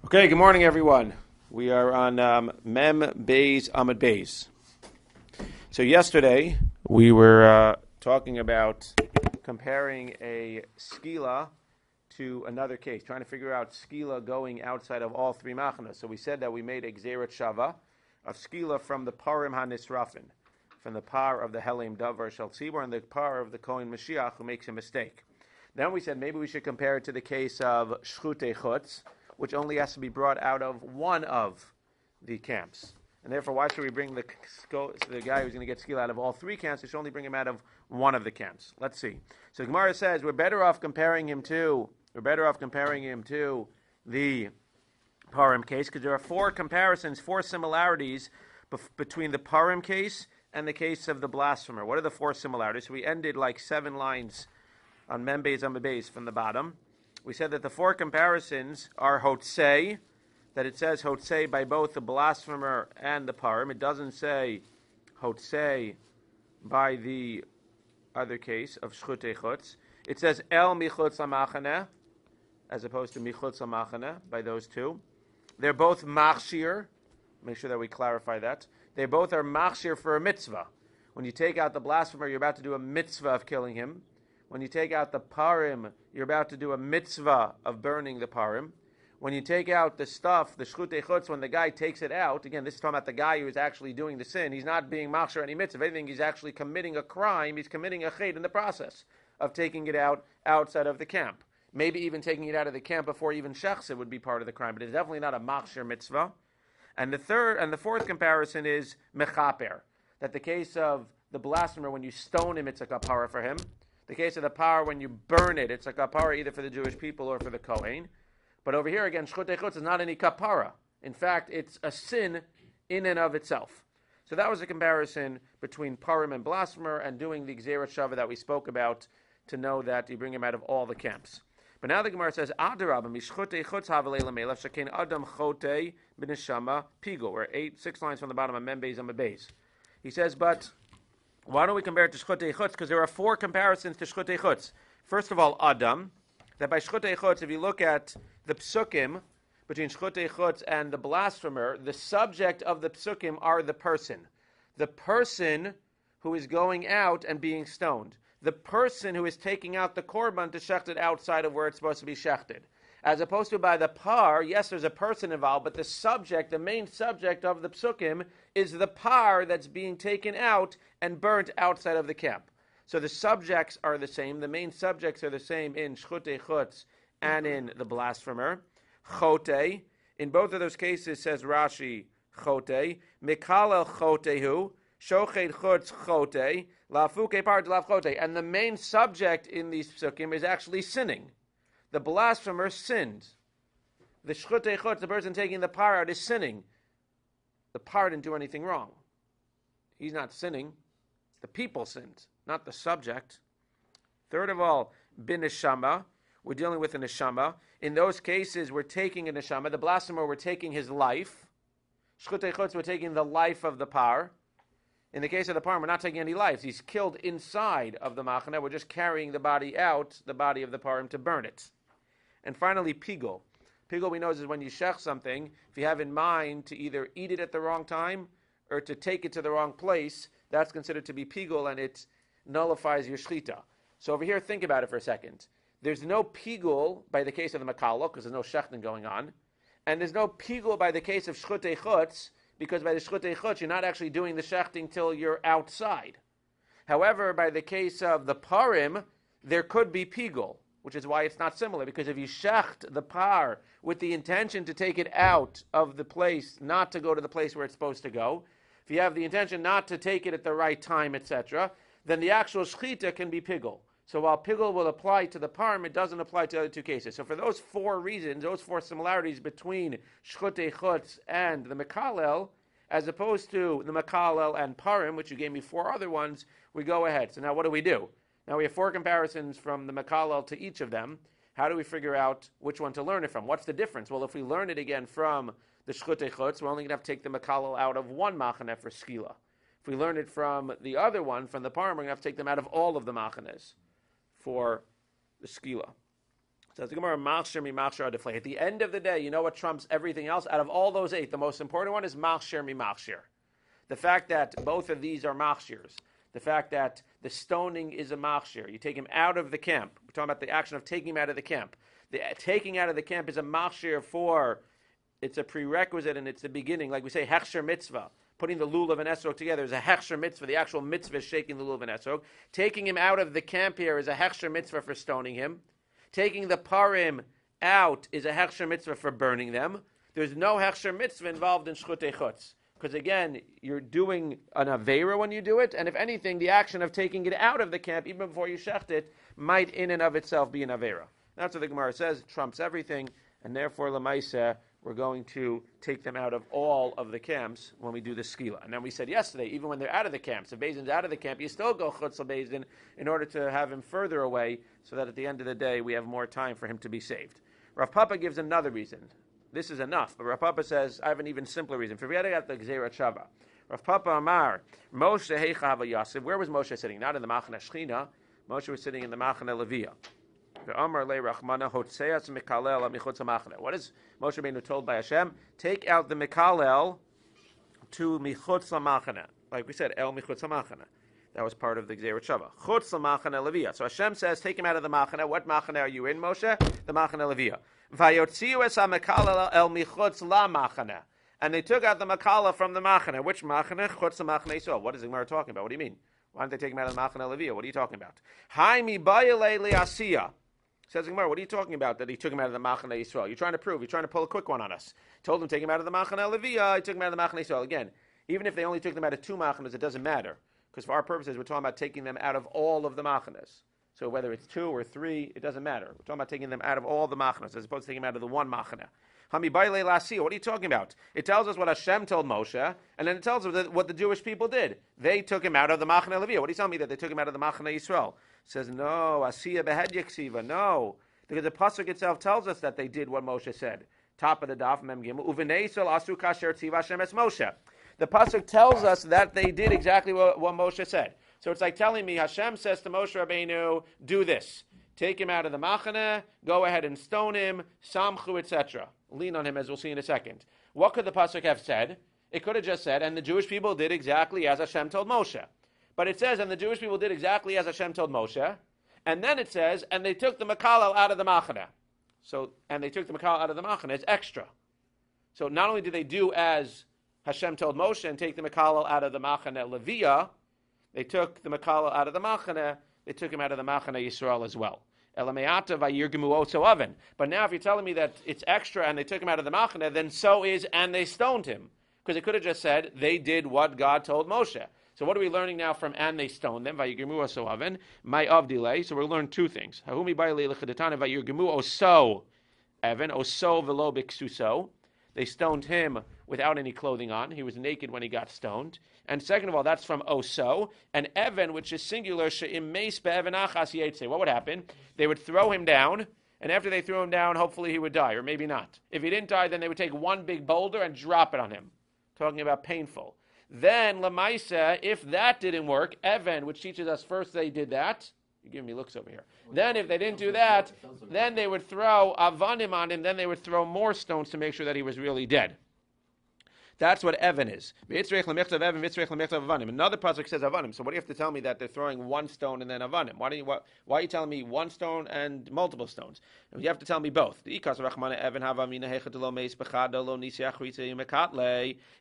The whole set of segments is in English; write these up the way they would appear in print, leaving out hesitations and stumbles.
Okay, good morning, everyone. We are on Mem Beis Amud Beis. So yesterday we were talking about comparing a skila to another case, trying to figure out skila going outside of all three machanas. So we said that we made a gzeirat shava of skila from the parim hanisrafin, from the par of the helim davar shel tzibor and the par of the kohen Mashiach who makes a mistake. Then we said maybe we should compare it to the case of shchutei chutz, which only has to be brought out of one of the camps. And therefore, why should we bring the guy who's going to get skila out of all three camps? We should only bring him out of one of the camps. Let's see. So the Gemara says we're better off comparing him to the parim case, because there are four similarities between the parim case and the case of the blasphemer. What are the four similarities? So we ended like 7 lines on Mem Beis Amud Beis from the bottom. We said that the four comparisons are hotzei, that it says hotzei by both the blasphemer and the parim. It doesn't say hotzei by the other case of shchutei chutz. It says el michutz hamachaneh, as opposed to michutz hamachaneh by those two. They're both machshir. Make sure that we clarify that. They both are machshir for a mitzvah. When you take out the blasphemer, you're about to do a mitzvah of killing him. When you take out the parim, you're about to do a mitzvah of burning the parim. When you take out the stuff, the shchutei chutz, when the guy takes it out, again, this is talking about the guy who is actually doing the sin. He's not being machshir any mitzvah. If anything, he's actually committing a crime. He's committing a chet in the process of taking it out outside of the camp. Maybe even taking it out of the camp before even shechse would be part of the crime, but it's definitely not a machshir mitzvah. And the fourth comparison is mechaper, that the case of the blasphemer, when you stone him, it's a kapara for him. The case of the par, when you burn it, it's a kapara either for the Jewish people or for the Kohen. But over here again, shchutei chutz is not any kapara. In fact, it's a sin in and of itself. So that was a comparison between parim and blasphemer, and doing the gzeirat shava that we spoke about to know that you bring him out of all the camps. But now the Gemara says, Adarabba mishchutei chutz havelei lamelech shekein adam chotei b'neshama pigo. We're 6 lines from the bottom of Mem Beis Amud Beis. He says, but why don't we compare it to shchutei chutz? Because there are 4 comparisons to shchutei chutz. First of all, Adam, that by shchutei chutz, if you look at the psukim between shchutei chutz and the blasphemer, the subject of the psukim are the person. The person who is going out and being stoned. The person who is taking out the korban to shecht it outside of where it's supposed to be shechted. As opposed to by the par, yes, there's a person involved, but the subject, the main subject of the psukim, is the par that's being taken out and burnt outside of the camp. So the subjects are the same. The main subjects are the same in shchutei chutz and in the blasphemer. Chotei. In both of those cases, says Rashi, chotei. Mikalel chotehu. Shochet chutz chotei. Lafuke par delav chotei. And the main subject in these psukim is actually sinning. The blasphemer sinned. The shchutei chutz, the person taking the par out, is sinning. The par didn't do anything wrong. He's not sinning. The people sinned, not the subject. Third of all, bin neshama. We're dealing with a neshama. In those cases, we're taking a neshama. The blasphemer, we're taking his life. Shchutei chutz, we're taking the life of the par. In the case of the par, we're not taking any lives. He's killed inside of the machaneh. We're just carrying the body out, the body of the parim, to burn it. And finally, pigul. Pigul, we know, is when you shech something, if you have in mind to either eat it at the wrong time or to take it to the wrong place, that's considered to be pigul, and it nullifies your shchita. So over here, think about it for a second. There's no pigul by the case of the makalo, because there's no shechting going on. And there's no pigul by the case of shchutei chutz, because by the shchutei chutz, you're not actually doing the shechting till you're outside. However, by the case of the parim, there could be pigul, which is why it's not similar, because if you shecht the par with the intention to take it out of the place, not to go to the place where it's supposed to go, if you have the intention not to take it at the right time, etc., then the actual shechita can be pigul. So while pigul will apply to the parim, it doesn't apply to the other 2 cases. So for those 4 reasons, those 4 similarities between shchutei chutz and the mekalel, as opposed to the mekalel and parim, which you gave me 4 other ones, we go ahead. So now what do? Now we have 4 comparisons from the mekalel to each of them. How do we figure out which one to learn it from? What's the difference? Well, if we learn it again from the shchutei chutz, we're only going to have to take the mekalel out of one machaneh for skila. If we learn it from the other one, from the parim, we're going to have to take them out of all of the machanes for the skila. So the Gemara, Machshir mi Machshir adiflei. At the end of the day, you know what trumps everything else? Out of all those 8, the most important one is Machshir mi Machshir. The fact that both of these are Machshirs. The fact that the stoning is a Machshir. You take him out of the camp. We're talking about the action of taking him out of the camp. The taking out of the camp is a Machshir for, it's a prerequisite and it's the beginning. Like we say, Hechsher mitzvah. Putting the lulav and esrog together is a Hechsher mitzvah. The actual mitzvah is shaking the lulav and esrog. Taking him out of the camp here is a Hechsher mitzvah for stoning him. Taking the parim out is a Hechsher mitzvah for burning them. There's no Hechsher mitzvah involved in Shchutei Chutz. Because again, you're doing an Aveira when you do it, and if anything, the action of taking it out of the camp, even before you shecht it, might in and of itself be an Aveira. That's what the Gemara says, it trumps everything, and therefore, Lamaisa, we're going to take them out of all of the camps when we do the skila. And then we said yesterday, even when they're out of the camps, if Beis-din's out of the camp, you still go chutz Beis-din in order to have him further away, so that at the end of the day, we have more time for him to be saved. Rav Papa gives another reason. This is enough, but Rav Papa says, I have an even simpler reason. Forget about the Gzeira Shava. Rav Papa Amar, Moshe Heicha Yasif. Where was Moshe sitting? Not in the Machane Shechina. Moshe was sitting in the Machane Levia. What is Moshe being told by Hashem? Take out the Mikalel to Michutz LaMachane. Like we said, El Michutz LaMachane. That was part of the Gzeira Shava. Chutz LaMachane Levia. So Hashem says, take him out of the Machane. What Machane are you in, Moshe? The Machane Levia. Vayotziu es ha-Mikalel el Michutz LaMachane. And they took out the Makala from the Machane. Which Machane? Chutz LaMachane Yisrael. What is the Gemara talking about? What do you mean? Why didn't they take him out of the Machane Levia? What are you talking about? Hai mi bayale li'asiyah. Says the Gemara, what are you talking about that he took him out of the Machane Yisrael? You're trying to prove, you're trying to pull a quick one on us. Told him take him out of the Machane Levia, he took him out of the Machane Yisrael. Again, even if they only took them out of 2 Machanes, it doesn't matter. Because for our purposes, we're talking about taking them out of all of the Machanes. So whether it's 2 or 3, it doesn't matter. We're talking about taking them out of all the Machanes, as opposed to taking them out of the one Machane. Hami baile lasi. What are you talking about? It tells us what Hashem told Moshe, and then it tells us what the Jewish people did. They took him out of the Machane Levia. What are you telling me that they took him out of the Machane Yisrael? It says, no, Asiya behed yaksiva, no. Because the pasuk itself tells us that they did what Moshe said. Top of the daf, mem gimel, uveneisel asu kasher tziva Hashem es Moshe. The pasuk tells us that they did exactly what Moshe said. So it's like telling me, Hashem says to Moshe Rabbeinu, do this. Take him out of the Machane, go ahead and stone him, samchu, etc. Lean on him, as we'll see in a second. What could the pasuk have said? It could have just said, and the Jewish people did exactly as Hashem told Moshe. But it says, and the Jewish people did exactly as Hashem told Moshe. And then it says, and they took the Makalel out of the Machane. So, and they took the Makalel out of the Machane. It's extra. So not only did they do as Hashem told Moshe and take the Makalel out of the Machane Levia, they took the Makalel out of the Machane, they took him out of the Machane Yisrael as well. But now if you're telling me that it's extra and they took him out of the Machane, then so is, and they stoned him. Because it could have just said, they did what God told Moshe. So what are we learning now from and they stoned them? My of delay. So we'll learn 2 things. They stoned him without any clothing on. He was naked when he got stoned. And second of all, that's from oso. And Evan, which is singular, what would happen? They would throw him down, and after they threw him down, hopefully he would die, or maybe not. If he didn't die, then they would take one big boulder and drop it on him. Talking about painful. Then, Lamaisa, if that didn't work, Evan, which teaches us first they did that. You're giving me looks over here. Then if they didn't do that, then they would throw avanim on him, then they would throw more stones to make sure that he was really dead. That's what Evan is. Another pasuk says avanim. So what do you have to tell me that they're throwing one stone and then avanim? Why are you telling me one stone and multiple stones? You have to tell me both. If you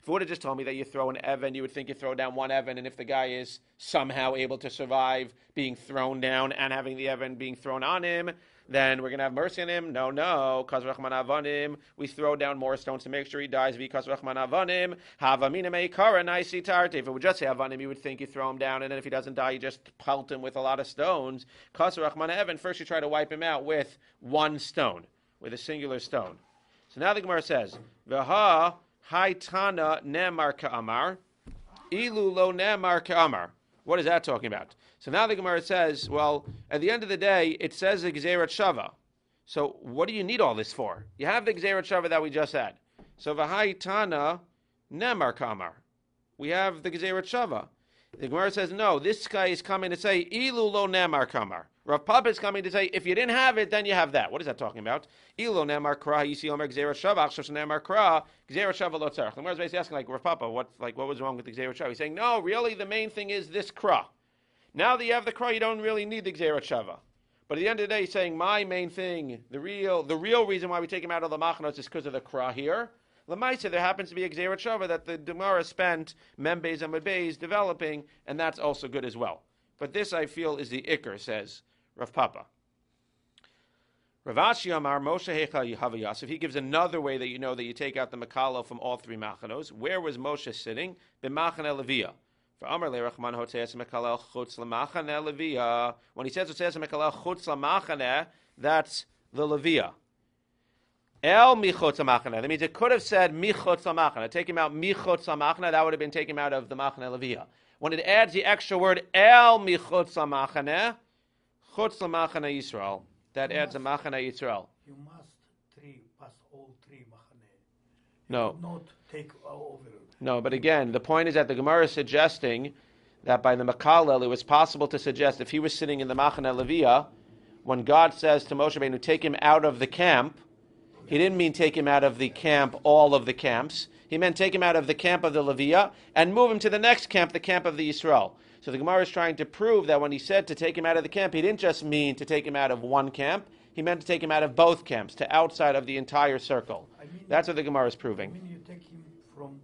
would have just told me that you throw an Evan, you would think you throw down one Evan, and if the guy is somehow able to survive being thrown down and having the Evan being thrown on him, then we're going to have mercy on him. No. Because Rachman Avanim, we throw down more stones to make sure he dies. Because Rachman Avanim, Havamina Meikara Naisi Tarte. If it would just say Avanim, you would think you throw him down, and then if he doesn't die, you just pelt him with a lot of stones. Because Rachman Evan, first you try to wipe him out with one stone, with a singular stone. So now the Gemara says, V'ha Haitana Nemar Ka'amar, Ilu Lo Nemar Ka'amar. What is that talking about? So now the Gemara says, well, at the end of the day, it says the Gzerat Shava. So what do you need all this for? You have the Gzerat Shava that we just had. So V'hai Tana Nemar Kamar. We have the Gzerat Shava. The Gemara says, no, this guy is coming to say, Ilu lo nemar kamar. Rav Papa is coming to say, if you didn't have it, then you have that. What is that talking about? Ilu lo nemar kra, yisi omer gzera shava, achshav nemar kra, gzera shava lo tzarech. The Gemara is basically asking, like, Rav Papa, what was wrong with the gzera shava? He's saying, no, really, the main thing is this kra. Now that you have the kra, you don't really need the gzera shava. But at the end of the day, he's saying, my main thing, the real reason why we take him out of the machanos is because of the kra here. Lamaisa, there happens to be a gzera shava that the Gemara spent membeis and medbeis developing, and that's also good as well. But this, I feel, is the ikr, says Rav Papa. Rav Ashi Amar Moshe Hecha Yehavah. He gives another way that you know that you take out the makalo from all three machanos. Where was Moshe sitting? B'machane Leviyah. For Amar Le'Rachman Hotzeas Mekalel Chutz L'Machane Leviyah. When he says Hotzeas Mekalel Chutz L'Machane, that's the Leviyah. El michotz hamachana. That means it could have said michotz hamachana. Take him out michotz hamachana. That would have been taken out of the machane leviyah. When it adds the extra word el michotz hamachana, chutz lamachana Yisrael. That adds a machana Yisrael. You must pass all three machane. No. Not take over. No, but again, the point is that the Gemara is suggesting that by the makalel, it was possible to suggest if he was sitting in the machane leviyah, when God says to Moshe Rabbeinu, take him out of the camp, he didn't mean take him out of the camp, all of the camps. He meant take him out of the camp of the Leviyah and move him to the next camp, the camp of the Yisrael. So the Gemara is trying to prove that when he said to take him out of the camp, he didn't just mean to take him out of one camp. He meant to take him out of both camps, to outside of the entire circle. That's what the Gemara is proving. You take him from,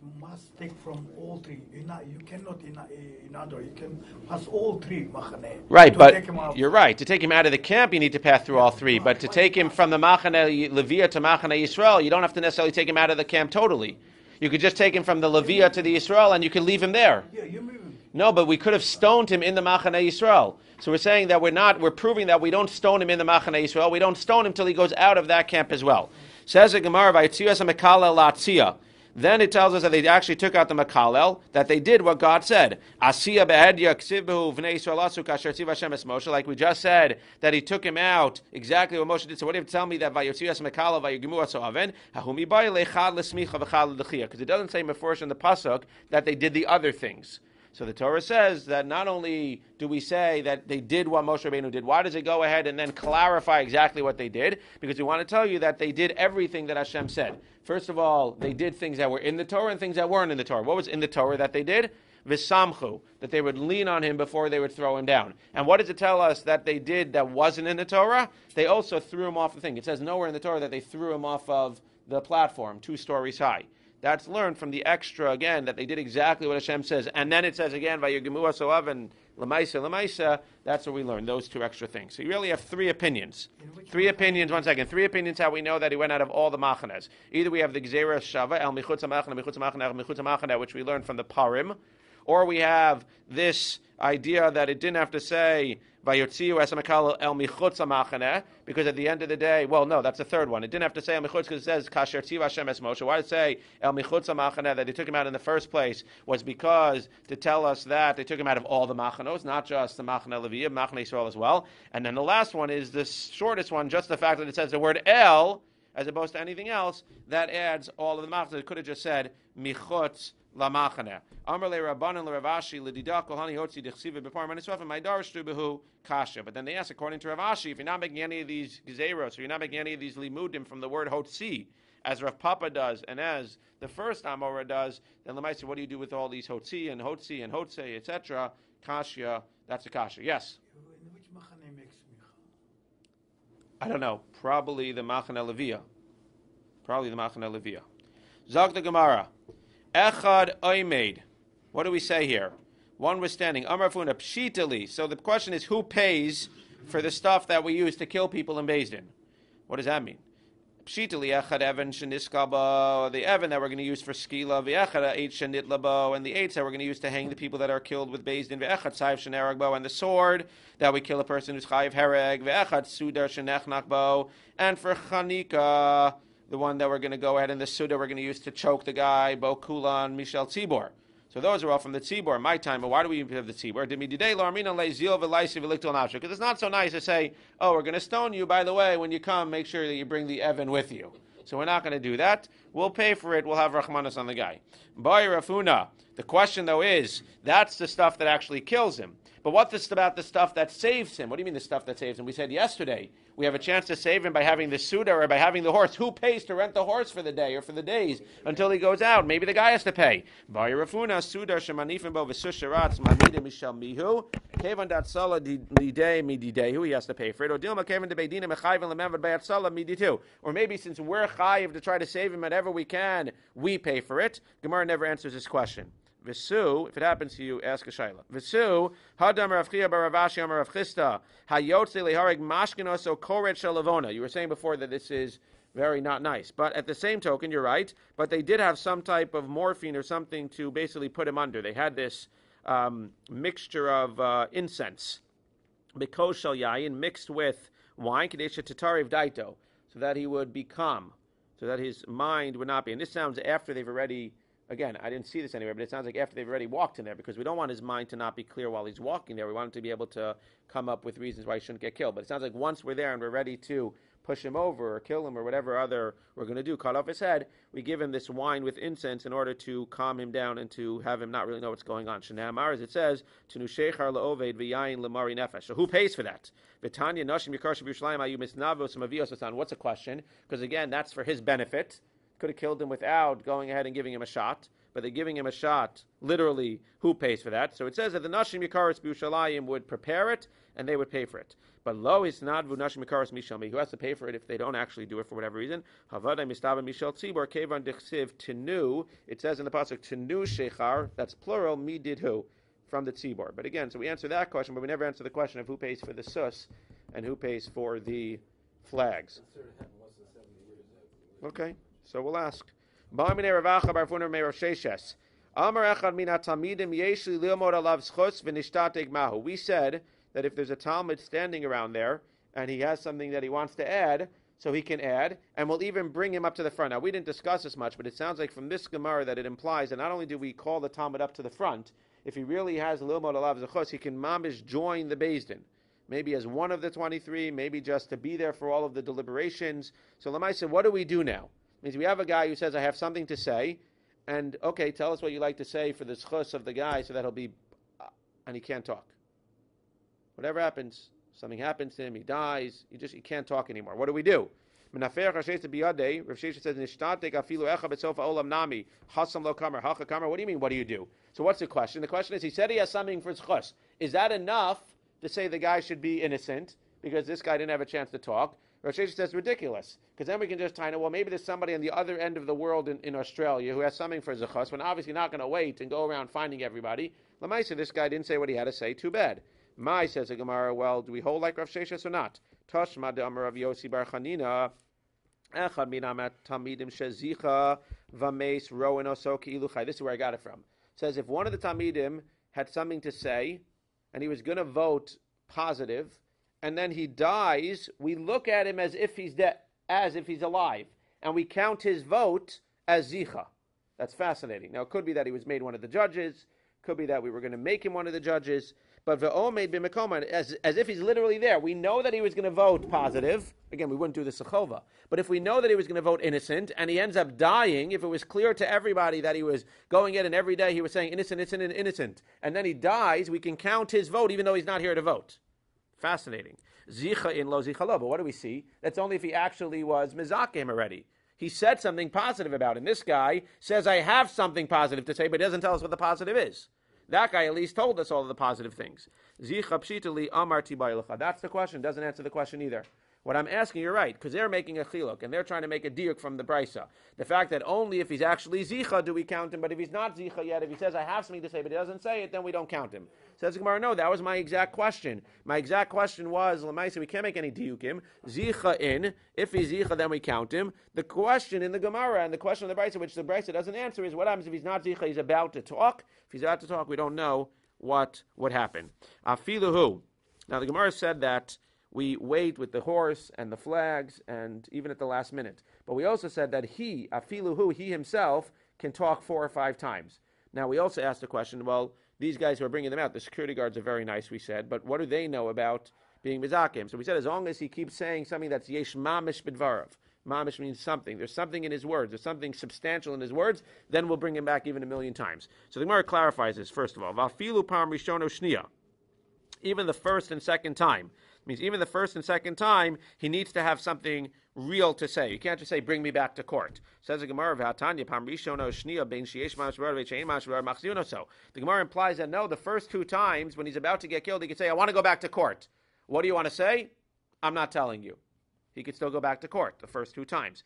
you must take from all three. You cannot in other. You can pass all three machane. Right, but you're right. To take him out of the camp, you need to pass through all three. But to take him from the machane Leviyah to machane Yisrael, you don't have to necessarily take him out of the camp totally. You could just take him from the Leviyah to the Yisrael, and you can leave him there. Yeah, you move him. No, but we could have stoned him in the machane Yisrael. So we're saying that we're proving that we don't stone him in the machane Yisrael. We don't stone him till he goes out of that camp as well. Says the Gemara, "Vayitzias hamekalel latzia." Then it tells us that they actually took out the makalel, that they did what God said. Asiya be'edya ksivu v'nei Yisrael asu kasher tziv Hashem es Moshe. Like we just said, that he took him out, exactly what Moshe did. So what do you have to tell me that vayotzias makalel vayugimu aso aven? Hahumi bay lechad lesmicha v'chad l'dechia. Because it doesn't say mefurish in the pasuk that they did the other things. So the Torah says that not only do we say that they did what Moshe Rabbeinu did, why does it go ahead and then clarify exactly what they did? Because we want to tell you that they did everything that Hashem said. First of all, they did things that were in the Torah and things that weren't in the Torah. What was in the Torah that they did? V'samchu, that they would lean on him before they would throw him down. And what does it tell us that they did that wasn't in the Torah? They also threw him off the thing. It says nowhere in the Torah that they threw him off of the platform, 2 stories high. That's learned from the extra, again, that they did exactly what Hashem says. And then it says again, Vayigimu asoav and Lamaisa, that's what we learned, those 2 extra things. So you really have 3 opinions. 3 opinions, 3 opinions how we know that he went out of all the machanes. Either we have the Gzera Shava, El Michutz HaMachane, Michutz HaMachane, Michutz HaMachane, which we learned from the Parim, or we have this idea that it didn't have to say Vayotziu esamakal el michutz hamachane, because at the end of the day, well, no, that's the third one. It didn't have to say el michutz because it says kasher tziv Hashem es Moshe. Why did it say el michutz hamachane that they took him out in the first place was because to tell us that they took him out of all the machanos, not just the machane Leviyah, machane Yisrael as well. And then the last one is the shortest one, just the fact that it says the word el as opposed to anything else, that adds all of the machanos. It could have just said michutz lamachane. Amar le Rabbanan le Ravashi le Dida Kolhani Hotzi Dechsiva B'Par Manisraf and Maidar Shtubehu Kasha. But then they ask, according to Ravashi, if you're not making any of these gezeros, or you're not making any of these limudim from the word Hotzi, as Rav Papa does, and as the first Amora does, then Lamaisa, what do you do with all these Hotzi and Hotzi and Hotze, etc.? Kasha, that's a Kasha. Yes? In which machane makes micha? I don't know. Probably the Machane Leviyah. Zog the Gemara. Echad Oimed. What do we say here? One was standing. Amar Funa Pshitali. So the question is, who pays for the stuff that we use to kill people in Beis Din? What does that mean? Pshitali Echad Evan Sheniskabo. The Evan that we're going to use for Skila. V'Echad Eight Shenitlabo. And the eights that we're going to use to hang the people that are killed with Beis Din. V'Echad Saiv Sheneragbo. And the sword that we kill a person who's Chayiv Hereg. V'Echad Sudar Shenechnakbo. And for Chanika, the one that we're going to go ahead and the Suda we're going to use to choke the guy, Bo Kulan, Michel Tzibor. So those are all from the Tzibor, my time. But why do we have the Tzibor? Because it's not so nice to say, oh, we're going to stone you. By the way, when you come, make sure that you bring the Evan with you. So we're not going to do that. We'll pay for it. We'll have Rahmanas on the guy. Boy Rafuna. The question, though, is that's the stuff that actually kills him. But what's about the stuff that saves him? What do you mean the stuff that saves him? We said yesterday we have a chance to save him by having the Suda or by having the horse. Who pays to rent the horse for the day or for the days until he goes out? Maybe the guy has to pay. Rafuna Suda shemanifim bo v'susharatz mamidim mishal mihu kevan dat sala lidei mididehu. He has to pay for it. Or dilma kevan de beit-din mechayven lemevad bayat sala miditu. Or maybe since we're chayiv to try to save him whenever we can, we pay for it. Gemara never answers this question. Visu, if it happens to you, ask a shayla. Visu, hadam Rav Chia bar Rav Ashi amar Rav Chisda, hayotze lehareg mashkinos o koret shalavona. You were saying before that this is very not nice. But at the same token, you're right, but they did have some type of morphine or something to basically put him under. They had this mixture of incense, bikosh shal yayin, mixed with wine, kadesha tatariv daito, so that he would be calm, so that his mind would not be. And this sounds after they've already... Again, I didn't see this anywhere, but it sounds like after they've already walked in there, because we don't want his mind to not be clear while he's walking there. We want him to be able to come up with reasons why he shouldn't get killed. But it sounds like once we're there and we're ready to push him over or kill him or whatever other we're going to do, cut off his head, we give him this wine with incense in order to calm him down and to have him not really know what's going on. Shnei as it says, Tenu shechar la'oved v'yayin lemari nefesh. So who pays for that? V'tanya nashim yikarshav Yerushalayim ayu misnavos mavios asan. What's the question? Because again, that's for his benefit. Could have killed him without going ahead and giving him a shot. But they're giving him a shot, literally, who pays for that? So it says that the Nashim Yikaris B'Yushalayim would prepare it, and they would pay for it. But lo is not Nashim Yikaris Mishalmi, who has to pay for it if they don't actually do it for whatever reason. Havada Mistaba Mishal Tzibor, Kevan Dichsiv Tenu, it says in the Pasuk, Tenu Shechar, that's plural, mi did who, from the Tzibor. But again, so we answer that question, but we never answer the question of who pays for the sus and who pays for the flags. Okay, so we'll ask. We said that if there's a Talmud standing around there and he has something that he wants to add, so he can add, and we'll even bring him up to the front. Now, we didn't discuss this much, but it sounds like from this Gemara that it implies that not only do we call the Talmud up to the front, if he really has Lilmod Alav Zechus, he can mamish join the beit-din. Maybe as one of the 23, maybe just to be there for all of the deliberations. So Lamai said, what do we do now? Means we have a guy who says, I have something to say, and okay, tell us what you like to say for the schus of the guy so that he'll be, and he can't talk. Whatever happens, something happens to him, he dies, he can't talk anymore. What do we do? Rav Shesha says, what do you mean, what do you do? So what's the question? The question is, he said he has something for his schus. Is that enough to say the guy should be innocent because this guy didn't have a chance to talk? Rav Shesha says ridiculous, because then we can just tie it, well, maybe there's somebody on the other end of the world in Australia who has something for Zechus, but obviously not going to wait and go around finding everybody. Lamaisa, this guy didn't say what he had to say, too bad. Mai, says the Gemara, well, do we hold like Rav Shesha or not? Tashma de Amar Rav Yossi bar Chanina, Echad min amat Talmidim shezicha v'meis roen osoki iluchai. This is where I got it from. It says if one of the Talmidim had something to say, and he was going to vote positive, and then he dies, we look at him as if he's dead, as if he's alive, and we count his vote as zicha. That's fascinating. Now, it could be that he was made one of the judges, could be that we were going to make him one of the judges, but ve'omed b'mekoma, as if he's literally there. We know that he was going to vote positive. Again, we wouldn't do the sechova. But if we know that he was going to vote innocent, and he ends up dying, if it was clear to everybody that he was going in and every day he was saying innocent, innocent, innocent, and then he dies, we can count his vote even though he's not here to vote. Fascinating. Zicha in lo zicha lo. But what do we see? That's only if he actually was mizakim already. He said something positive about it. And this guy says, I have something positive to say, but he doesn't tell us what the positive is. That guy at least told us all of the positive things. Zicha pshita li amar tibaylecha. That's the question. Doesn't answer the question either. What I'm asking, you're right, because they're making a chiluk, and they're trying to make a diuk from the brisa. The fact that only if he's actually zicha do we count him, but if he's not zicha yet, if he says, I have something to say, but he doesn't say it, then we don't count him. Says the Gemara, no, that was my exact question. My exact question was, Lamaisa, we can't make any diukim. Zicha in, if he's zicha, then we count him. The question in the Gemara, and the question in the brisa, which the brisa doesn't answer, is what happens if he's not zicha, he's about to talk. If he's about to talk, we don't know what would happen. Afiluhu. Now, the Gemara said that we wait with the horse and the flags and even at the last minute. But we also said that he, afiluhu, he himself, can talk 4 or 5 times. Now, we also asked the question, well, these guys who are bringing them out, the security guards are very nice, we said, but what do they know about being mizakim? So we said as long as he keeps saying something that's yesh mamish b'dvarav, mamish means something. There's something in his words. There's something substantial in his words. Then we'll bring him back even a million times. So the Gemara clarifies this, first of all. Vafilu pam rishono shniya. Even the first and second time. Means even the first and second time, he needs to have something real to say. You can't just say, bring me back to court. Says the Gemara, the Gemara implies that no, the first two times, when he's about to get killed, he could say, I want to go back to court. What do you want to say? I'm not telling you. He could still go back to court the first two times.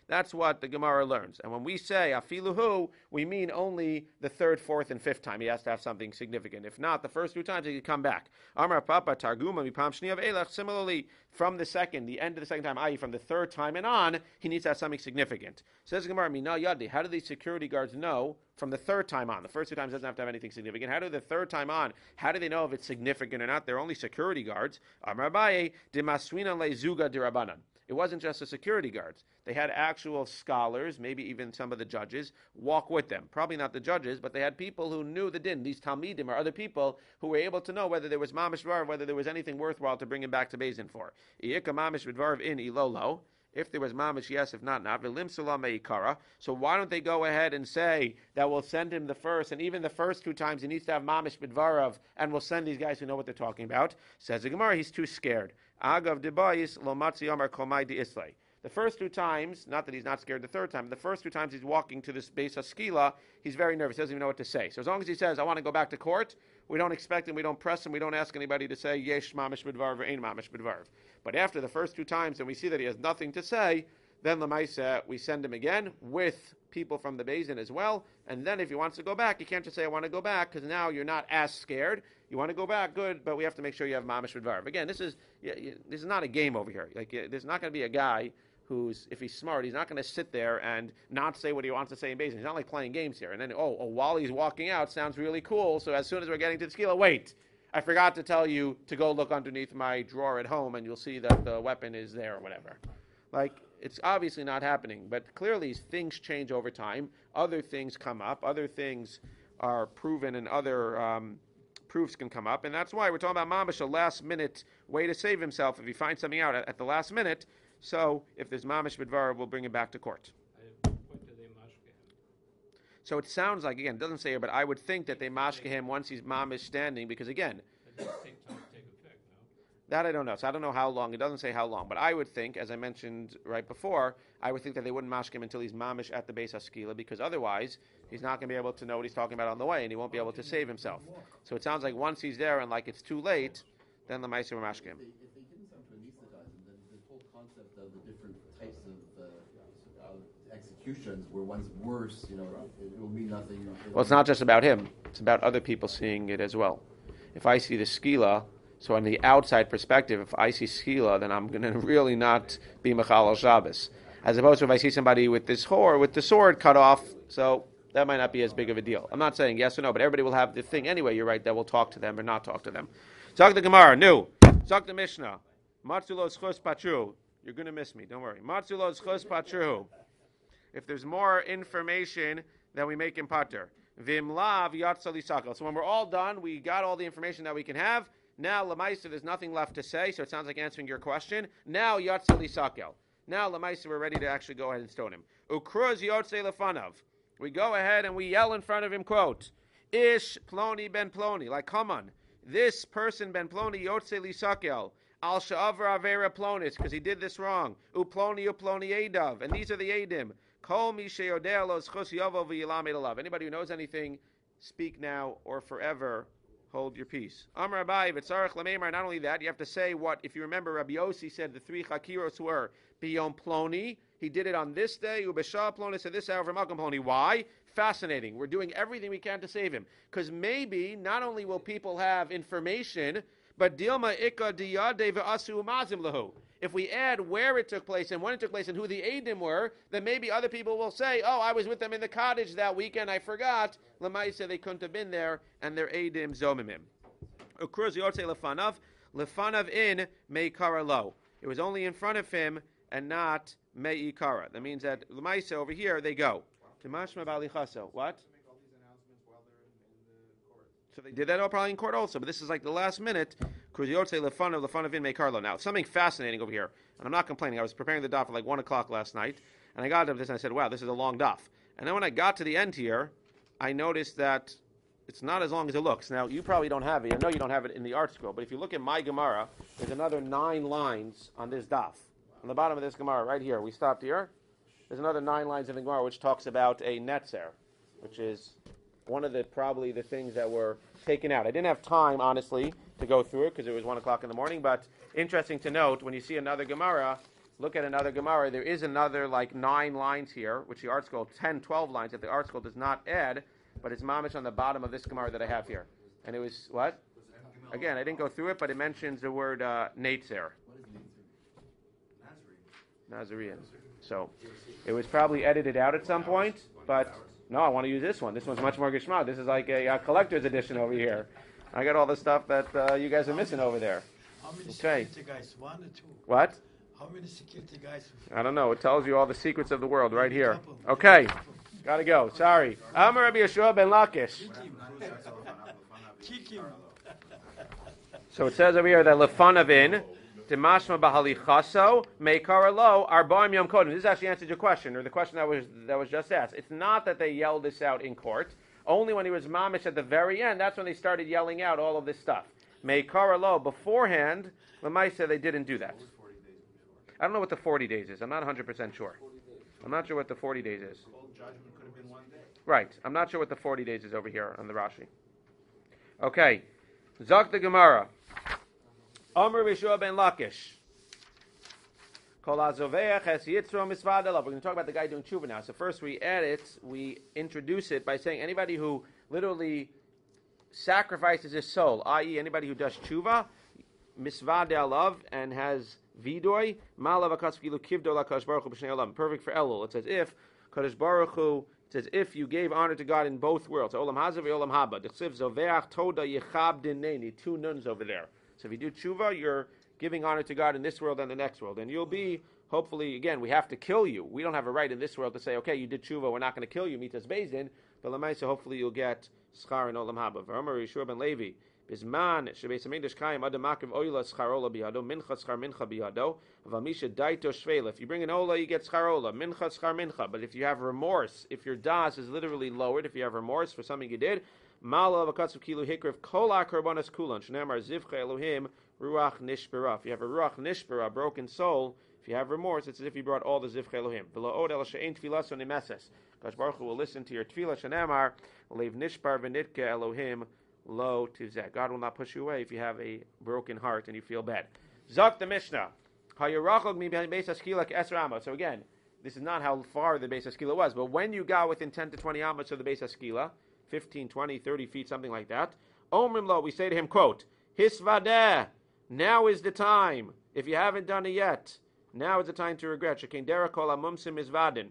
That's what the Gemara learns. And when we say afiluhu, we mean only the third, fourth, and fifth time. He has to have something significant. If not, the first two times he could come back. Amar Papa Targuma mipam shniya ve'elech. Similarly, from the end of the second time, i.e. from the third time and on, he needs to have something significant. Says the Gemara, Mina Yadi, how do these security guards know from the third time on? The first two times doesn't have to have anything significant. How do the third time on, how do they know if it's significant or not? They're only security guards. Amar Abaye, Dimaswinan lezuga dirabanan. It wasn't just the security guards. They had actual scholars, maybe even some of the judges, walk with them. Probably not the judges, but they had people who knew the din. These talmidim or other people who were able to know whether there was mamish dvar, whether there was anything worthwhile to bring him back to beit-din for. Mamish dvar in ilolo. If there was mamish, yes. If not, not. So why don't they go ahead and say that we'll send him the first, and even the first two times he needs to have mamish b'dvarav, and we'll send these guys who know what they're talking about. Says the Gemara, he's too scared. Agav debayis lo matzi amar komai di islay. The first two times, not that he's not scared the third time, the first two times he's walking to this base of skila, he's very nervous. He doesn't even know what to say. So as long as he says, I want to go back to court, we don't expect him, we don't press him, we don't ask anybody to say, yesh mamish b'dvarv or ein mamish b'dvarv. But after the first two times, and we see that he has nothing to say, then lemaisa, we send him again with people from the Beis Din as well. And then if he wants to go back, he can't just say, I want to go back, because now you're not as scared. You want to go back, good, but we have to make sure you have mamish b'dvarv. Again, this is not a game over here. Like, there's not going to be a guy who's, if he's smart, he's not going to sit there and not say what he wants to say in Beis Din. He's not like playing games here. And then, while he's walking out, sounds really cool, so as soon as we're getting to the skila, wait, I forgot to tell you to go look underneath my drawer at home, and you'll see that the weapon is there or whatever. Like, it's obviously not happening, but clearly things change over time. Other things come up. Other things are proven, and other proofs can come up. And that's why we're talking about mamish, a last-minute way to save himself if he finds something out at the last minute. So if there's mamish b'dvar, we'll bring him back to court. So it sounds like, again, it doesn't say here, but I would think that they mashke him once he's mamish standing, because again, it does take time to take effect, no? that I don't know. So I don't know how long. It doesn't say how long, but I would think, as I mentioned right before, I would think that they wouldn't mashke him until he's mamish at the base haskila, because otherwise he's not going to be able to know what he's talking about on the way, and he won't be able to save himself. So it sounds like once he's there and like it's too late, then the ma'aser will mashke him. If they didn't come to anesthetize him, then the whole concept of the different types of executions, where one's worse, it will mean nothing. Well, it's not just about him. It's about other people seeing it as well. If I see the skila, so on the outside perspective, if I see skila, then I'm going to really not be mechal al Shabbos. As opposed to if I see somebody with this with the sword cut off, so that might not be as big of a deal. I'm not saying yes or no, but everybody will have the thing anyway. You're right, that will talk to them or not talk to them. Talk the Gemara, new. Talk the Mishnah. Matzulo schus patru. You're going to miss me, don't worry. Matzulo schus patru. If there's more information, then we make him pater. Vimlav yatsa lisakel. So when we're all done, we got all the information that we can have. Now, lemaisa, there's nothing left to say, so it sounds like answering your question. Now, yatsa lisakel. Now, lemaisa, we're ready to actually go ahead and stone him. Ukruz yotze lefanav. We go ahead and we yell in front of him, quote, Ish ploni ben ploni. Like, come on. This person ben ploni yotze lisakel. Al sha'avra avera plonis, because he did this wrong. Uploni edav. And these are the edim. Kol mi she'odea lo zchus yovo v'yilam edalav. Anybody who knows anything, speak now or forever hold your peace. Amar Abai v'tzarech l'meimar. Not only that, you have to say what, if you remember, Rabbi Yossi said the three chakiros were biyom ploni. He did it on this day. Ubeshah plonis at this hour for malkam ploni. Why? Fascinating. We're doing everything we can to save him. Because maybe not only will people have information, but dilma ikka diyade ve'asu mazim lahu. If we add where it took place and when it took place and who the edim were, then maybe other people will say, oh, I was with them in the cottage that weekend, I forgot. Lemaisa, they couldn't have been there, and their edim zomimim. Ukruz yortze lefanav in meikara lo. It was only in front of him and not meikara. That means that lemaisa over here, they go. Timashma balichaso. What? So they did that probably in court also, but this is like the last minute. Now, something fascinating over here, and I'm not complaining. I was preparing the daf at like 1 o'clock last night, and I got to this and I said, wow, this is a long daf. And then when I got to the end here, I noticed that it's not as long as it looks. Now, you probably don't have it. I know you don't have it in the art scroll, but if you look at my Gemara, there's another 9 lines on this daf. On the bottom of this Gemara, right here, we stopped here. There's another 9 lines in the Gemara which talks about a netzer, which is one of probably the things that were taken out. I didn't have time, honestly, to go through it because it was 1 o'clock in the morning, but interesting to note, when you see another Gemara, look at another Gemara, there is another like 9 lines here, which the art scroll, 10, 12 lines that the art scroll does not add, but it's mamish on the bottom of this Gemara that I have here. And it was, what? Again, I didn't go through it, but it mentions the word netzer. Nazarene. So it was probably edited out at some point, but no, I want to use this one. This one's much more gishma. This is like a collector's edition over here. I got all the stuff that you guys are missing over there. How many security guys? 1 or 2? What? How many security guys? I don't know. It tells you all the secrets of the world right here. Okay. Gotta go. Sorry. Amar Rabbi Yeshua ben Lakish. Kick him. So it says over here that lefanavin demashma bahalichaso meikara lo arbaim yom kodim. This actually answered your question, or the question that was just asked. It's not that they yelled this out in court. Only when he was mamish at the very end, that's when they started yelling out all of this stuff. Meikara lo beforehand, Lamaisa they didn't do that. I don't know what the 40 days is. I'm not 100% sure. I'm not sure what the 40 days is. Judgment could have been 1 day. Right. I'm not sure what the 40 days is over here on the Rashi. Okay. Zok the Gemara. Amr Yeshua ben Lakish. Kol hazoveach es yitzro misvad elav. We're going to talk about the guy doing tshuva now. So first we add it, we introduce it by saying anybody who literally sacrifices his soul, i.e. anybody who does tshuva, misvad elav, and has vidoy, malav akaskilu kivdo lakadosh baruch hu b'shnei olam. Perfect for Elul. It says if Kadosh Baruch Hu, it says if you gave honor to God in both worlds, olam-haba olam-haba. D'chsiv zoveach toda yichab dineni. 2 nuns over there. So if you do tshuva, you're giving honor to God in this world and the next world. And you'll be, hopefully, again, we have to kill you. We don't have a right in this world to say, okay, you did tshuva, we're not going to kill you, mitas beit-din. But lamaisa, hopefully you'll get schar in olam-haba. V'amar Yeshua ben Levi. Bizman shebeis hamikdash kayim adam makav oila schar ola biyado mincha schar mincha biyado v'amisha daito shveila. If you bring an ola, you get schar ola, mincha schar mincha. But if you have remorse, if your das is literally lowered, if you have remorse for something you did, mala v'katzu kilu hikriv kol ha'karbanos kulan shnamar zivcha Elohim ruach nishbara. If you have a ruach nishbara, broken soul, if you have remorse, it's as if you brought all the zivcha Elohim. V'lo od el she'ein tfilaso nimeses. Kadosh Baruch Hu will listen to your tefillah shnamar leiv nishbar v'nitka Elohim. Lo tivzeh. God will not push you away if you have a broken heart and you feel bad. Zok the Mishnah. So again, this is not how far the Beis Haskila was, but when you got within 10 to 20 amos of the Beis Haskila, 15, 20, 30 feet, something like that, Omrim lo, we say to him, quote, Hisvadeh, now is the time. If you haven't done it yet, now is the time to regret. Shekein derech kol hamumsim izvadin.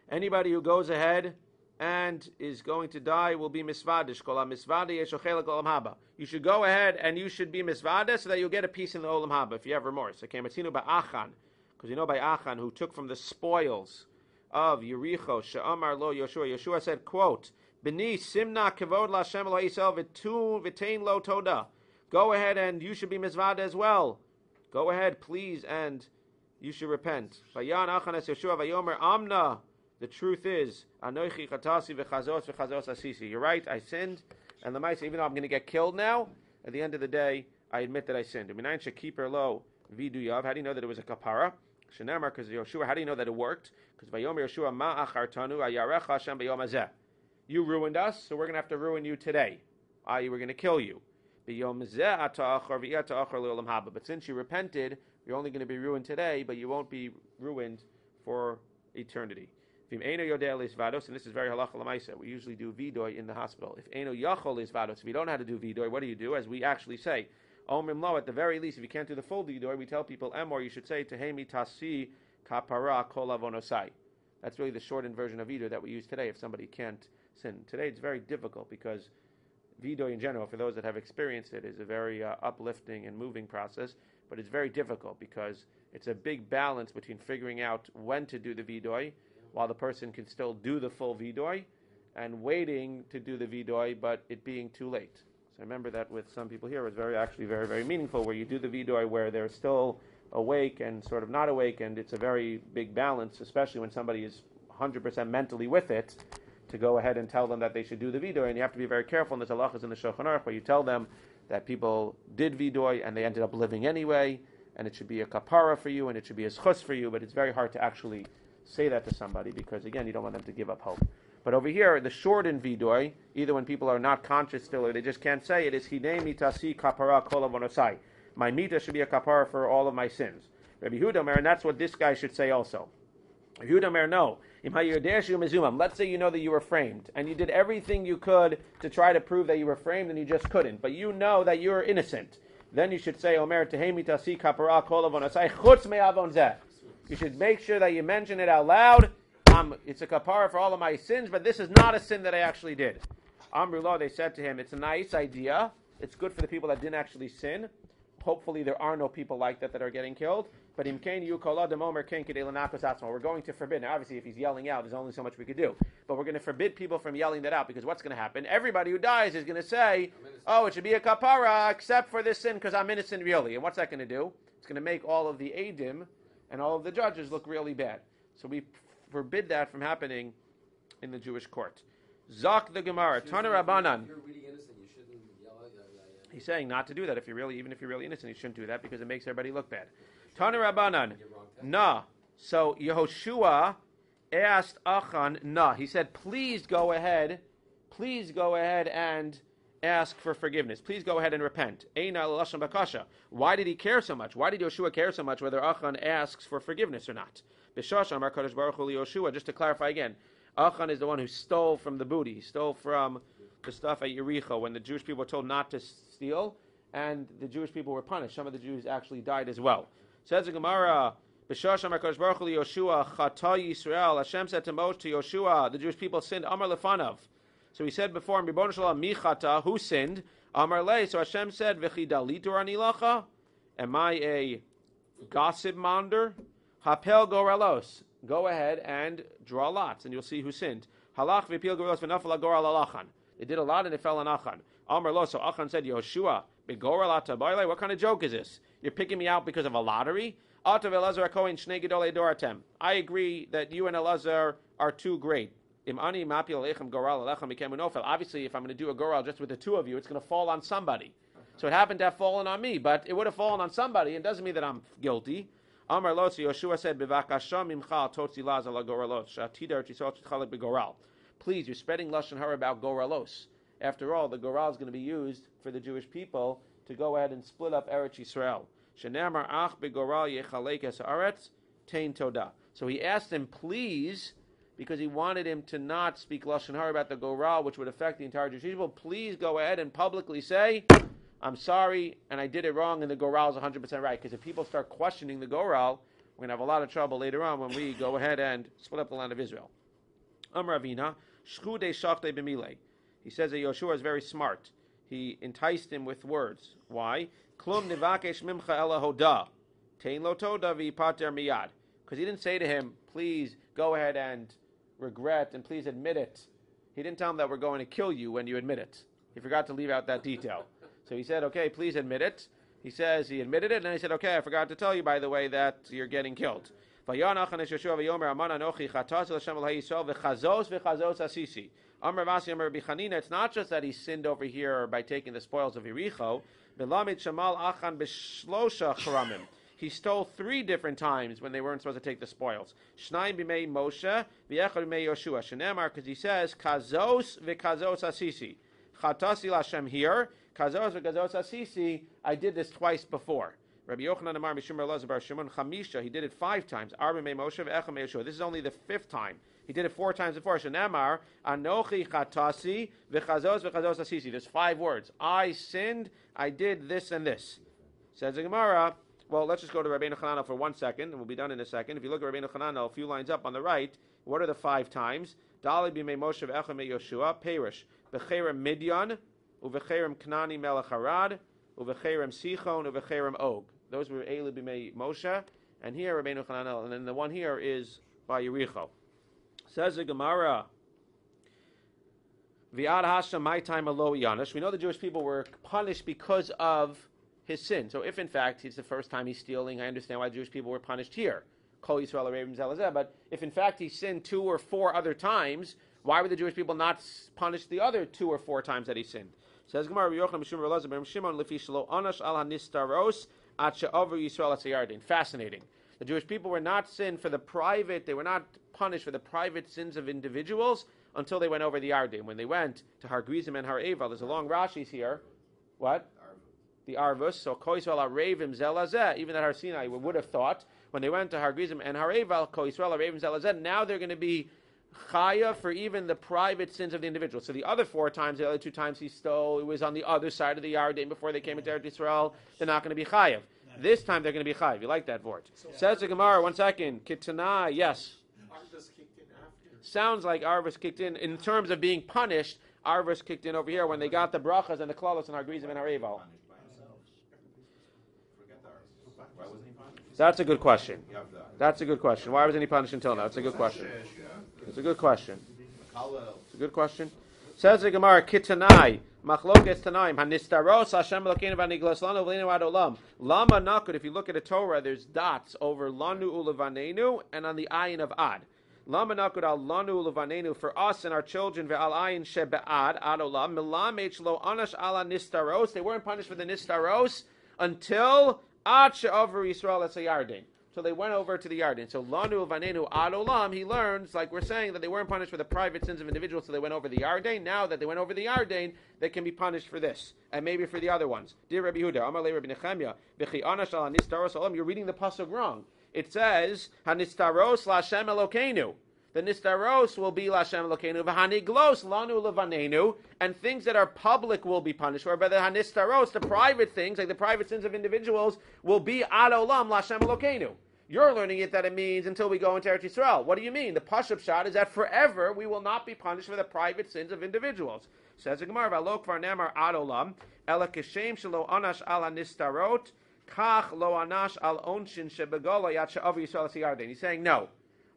Anybody who goes ahead and is going to die will be misvadish. Kol ha-misvadi yeshochelek olam-haba. You should go ahead and you should be misvadish so that you'll get a piece in the olam-haba if you have remorse. Okay, Matzinu by Achan, because you know by Achan who took from the spoils of Yericho, she'amar lo Yoshua. Yeshua said, quote, B'ni simna kavod la'Hashem lo Yisrael v'tu v'tein lo toda. Go ahead and you should be misvada as well. Go ahead, please, and you should repent. Vayan Achan es Yeshua vayomer amna. The truth is, Anochi chatasi v'chazos asisi. You're right, I sinned, and the mice, even though I'm going to get killed now, at the end of the day, I admit that I sinned. Minayin shekiper lo viduyav. How do you know that it was a kapara? Shenamar, because Yeshua. How do you know that it worked? Because vayomer Yeshua ma achartanu ayarecha Hashem b'yom hazeh. You ruined us, so we're going to have to ruin you today. I.e., we're going to kill you. B'yom hazeh ata achar v'yata achar le'olam haba. But since you repented, you're only going to be ruined today, but you won't be ruined for eternity. And this is very halacha l'maisa. We usually do vidoy in the hospital. If eno yachol is vados, if you don't know how to do vidoy, what do? As we actually say, omrim lo, at the very least, if you can't do the full vidoy, we tell people, emor, you should say, tehemi tasi kapara kol avonosai. That's really the shortened version of vidoy that we use today if somebody can't sin. Today it's very difficult because vidoy in general, for those that have experienced it, is a very uplifting and moving process, but it's very difficult because it's a big balance between figuring out when to do the vidoy, while the person can still do the full vidoy, and waiting to do the vidoy, but it being too late. So I remember that with some people here, it was actually very, very meaningful, where you do the vidoy where they're still awake and sort of not awake, and it's a very big balance, especially when somebody is 100% mentally with it, to go ahead and tell them that they should do the vidoy. And you have to be very careful, and there's halachas in the Shulchan Aruch where you tell them that people did vidoy and they ended up living anyway, and it should be a kapara for you, and it should be a schus for you, but it's very hard to actually say that to somebody, because again, you don't want them to give up hope. But over here, the shortened vidoy, either when people are not conscious still or they just can't say it, is Hinei mitasi kapara kol avonosai. My mita should be a kapara for all of my sins. Rabbi Yehuda Omer, and that's what this guy should say also. Rabbi Yehuda Omer, no. Let's say you know that you were framed, and you did everything you could to try to prove that you were framed, and you just couldn't. But you know that you're innocent. Then you should say, Omer tehei mitasi kapara kol avonosai chutz me'avon zeh. You should make sure that you mention it out loud. It's a kapara for all of my sins, but this is not a sin that I actually did. Amrullah, they said to him, it's a nice idea. It's good for the people that didn't actually sin. Hopefully there are no people like that are getting killed. But we're going to forbid. Now obviously if he's yelling out, there's only so much we could do. But we're going to forbid people from yelling that out, because what's going to happen? Everybody who dies is going to say, oh, it should be a kapara except for this sin because I'm innocent really. And what's that going to do? It's going to make all of the edim and all of the judges look really bad. So we forbid that from happening in the Jewish court. Zak the Gemara, Tana Rabbanan. If you're really innocent, you shouldn't yell out. He's saying not to do that. Even if you're really innocent, you shouldn't do that because it makes everybody look bad. Tana Rabbanan, nah. So Yehoshua asked Achan, nah. He said, please go ahead and ask for forgiveness. Please go ahead and repent. Why did he care so much? Why did Yehoshua care so much whether Achan asks for forgiveness or not? Just to clarify again, Achan is the one who stole from the booty. He stole from the stuff at Yericho when the Jewish people were told not to steal, and the Jewish people were punished. Some of the Jews actually died as well. Says the Gemara, Hashem said to Moshe, to Yoshua, the Jewish people sinned, Amar Lefanav. So he said before him, Mi chata, who sinned? Amar Le. So Hashem said, V'chidalitur anilacha? Am I a gossip monder? Hapel goralos. Go ahead and draw lots, and you'll see who sinned. Halach v'pil goralos v'nafal goral alachan. They did a lot, and it fell on Achan. Amar lo. So Achan said, Yehoshua, begoral atabayla. What kind of joke is this? You're picking me out because of a lottery? Atav Elazar Kohen shnei gedolei doratem. I agree that you and Elazar are too great. Obviously, if I'm going to do a goral just with the two of you, it's going to fall on somebody. So it happened to have fallen on me, but it would have fallen on somebody. It doesn't mean that I'm guilty. Amar lo, so Yoshua said, please, you're spreading lashon hara about goralos. After all, the goral is going to be used for the Jewish people to go ahead and split up Eretz Yisrael. So he asked him, please, because he wanted him to not speak lashon hara about the goral, which would affect the entire Jewish people. Please go ahead and publicly say, I'm sorry, and I did it wrong, and the goral is 100% right. Because if people start questioning the goral, we're going to have a lot of trouble later on when we go ahead and split up the land of Israel. Ravina, shchude shachte b'milei. He says that Yoshua is very smart. He enticed him with words. Why? Klum nivakesh mimcha ela hoda. Tein lo toda v'yipater miyad. Because he didn't say to him, please go ahead and regret and please admit it. He didn't tell him that we're going to kill you when you admit it. He forgot to leave out that detail. So he said, okay, please admit it. He says he admitted it, and then he said, okay, I forgot to tell you, by the way, that you're getting killed. It's not just that he sinned over here by taking the spoils of Yericho. He stole 3 different times when they weren't supposed to take the spoils. Shnayim b'mei Moshe, v'echad b'mei Yoshua. Shenemar, because he says, kazos v'kazos asisi. Chatasi l'Hashem here, kazos v'kazos asisi, I did this twice before. Rabbi Yochanan Amar Mishum Elazar Bar Shimon Chamisha, he did it 5 times. Arba mei Moshe v'echad mei Yoshua. This is only the 5th time. He did it 4 times before. Shenemar, anochi chatasi v'kazos v'kazos asisi. There's 5 words. I sinned, I did this and this. Says the Gemara, well, let's just go to Rabbeinu Chananel for 1 second, and we'll be done in a second. If you look at Rabbeinu Chananel, a few lines up on the right, what are the 5 times? Dali b'mei Moshe v'echad mei Yoshua, Perish, v'cherem Midyan, u'v'cherem Knani melech Harad, u'v'cherem Sichon, u'v'cherem Og. Those were Eli b'mei Moshe, and here Rabbeinu Chananel, and then the one here is by Yericho. Says the Gemara, V'ad hashem my time alo yanish. We know the Jewish people were punished because of his sin. So if in fact it's the first time he's stealing, I understand why Jewish people were punished here. Kol Yisrael Arevim Zelazeh. But if in fact he sinned 2 or 4 other times, why would the Jewish people not punish the other 2 or 4 times that he sinned? Says Gemara, fascinating. The Jewish people were not sinned for the private, they were not punished for the private sins of individuals until they went over the Yarden. When they went to Har Grizim and Har Eval, there's a long Rashi's here. What? The Arvus. So Ko Yisrael Arevim Zelazeh, even at Har Sinai, we would have thought, when they went to Har Grizim and Har Eval, Ko Yisrael Arevim Zelazeh, now they're going to be Chaya for even the private sins of the individual. So the other 4 times, the other 2 times he stole, it was on the other side of the Yarden before they came into Eretz Yisrael. They're not going to be Chayav. This time they're going to be Chayav. You like that word? Says the Gemara, 1 second. Kitana, yes. Arvus kicked in after. Sounds like Arvus kicked in terms of being punished. Arvus kicked in over here when they got the brachas and the klalos and Har Grizim and Har Eval. That's a good question. That's a good question. Why wasn't he punished until now? That's a good question. It's a good question. It's a good question. Says the Gemara, Kitanai, Machlokes Tanaim, Hanistaros, Hashem Elokeinu v'Niglas Lanu v'Leinu ad Olam. Lama Nakud, if you look at a Torah, there's dots over Lanu ulevanenu and on the ayin of Ad. Lama Nakud al Lanu ulevanenu, for us and our children, ve'al ayin shebe'ad, ad Olam, Milamech lo anash ala Nistaros. They weren't punished for the Nistaros until Ad she'avru Yisrael es Yarden. So they went over to the Yarden. So Lanu Vanenu Ad Olam, he learns, like we're saying, that they weren't punished for the private sins of individuals, so they went over the Yarden. Now that they went over the Yarden, they can be punished for this, and maybe for the other ones. Dear Rabbi Yehuda, Amalei Rabbi Nechemia, V'chi anash ala nistaros olam, you're reading the pasuk wrong. It says, Hanistaros Lashem Elokeinu. The nistaros will be Lashem Elokeinu, v'haniglos Lanu Levanenu, and things that are public will be punished for. But the hanistaros, the private things, like the private sins of individuals, will be Ad Olam Lashem Elokeinu. You're learning it that it means until we go into Eretz Yisrael. What do you mean? The pashup shot is that forever we will not be punished for the private sins of individuals. Says the Gemara, "V'alo kvar nemar ad olam, ela kishem shelo anash al hanistarot, kach lo anash al onshin shebegolo yat she'avu Yisrael siyarden." He's saying no.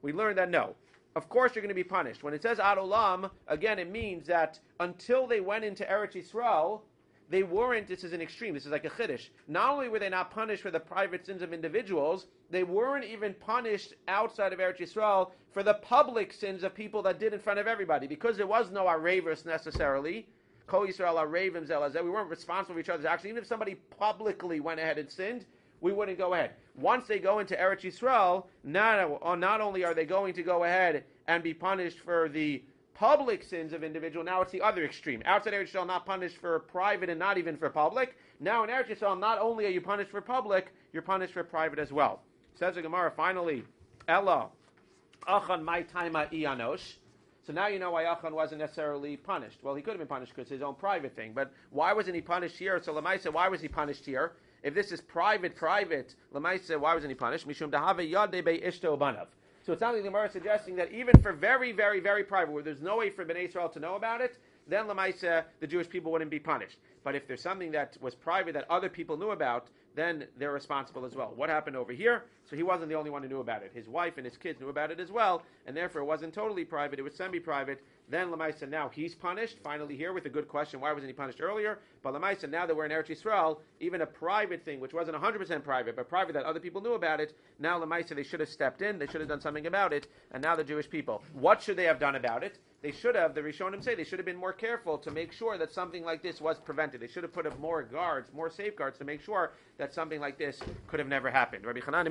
We learned that no. Of course you're going to be punished. When it says ad olam, again it means that until they went into Eretz Yisrael, they weren't, this is an extreme, this is like a chiddush. Not only were they not punished for the private sins of individuals, they weren't even punished outside of Eretz Yisrael for the public sins of people that did in front of everybody. Because there was no arevus necessarily, Kol Yisrael arevim zelazeh, we weren't responsible for each other's actions. Even if somebody publicly went ahead and sinned, we wouldn't go ahead. Once they go into Eretz Yisrael, not only are they going to go ahead and be punished for the public sins of individual, now it's the other extreme. Outside Eretz Yisrael, not punished for private and not even for public. Now in Eretz Yisrael, not only are you punished for public, you're punished for private as well. Says the Gemara, finally, Ella, Achan my taima ianosh. So now you know why Achan wasn't necessarily punished. Well, he could have been punished because it's his own private thing, but why wasn't he punished here? So Lamaisa, why was he punished here? If this is private, Lamaisa, why wasn't he punished? Mishum dahave yade be ishto banav. So it's not like the Gemara is suggesting that even for very, very, very private, where there's no way for Bnei Israel to know about it, then Lamaisa, the Jewish people wouldn't be punished. But if there's something that was private that other people knew about, then they're responsible as well. What happened over here? So he wasn't the only one who knew about it. His wife and his kids knew about it as well, and therefore it wasn't totally private, it was semi-private. Then Lamaisa, now he's punished, finally here with a good question, why wasn't he punished earlier? But Lamaisa, now that we're in Eretz Yisrael, even a private thing, which wasn't 100% private, but private that other people knew about it, now Lamaisa, they should have stepped in, they should have done something about it, and now the Jewish people, what should they have done about it? They should have, the Rishonim say, they should have been more careful to make sure that something like this was prevented. They should have put up more guards, more safeguards to make sure that something like this could have never happened. Rabbi Chanan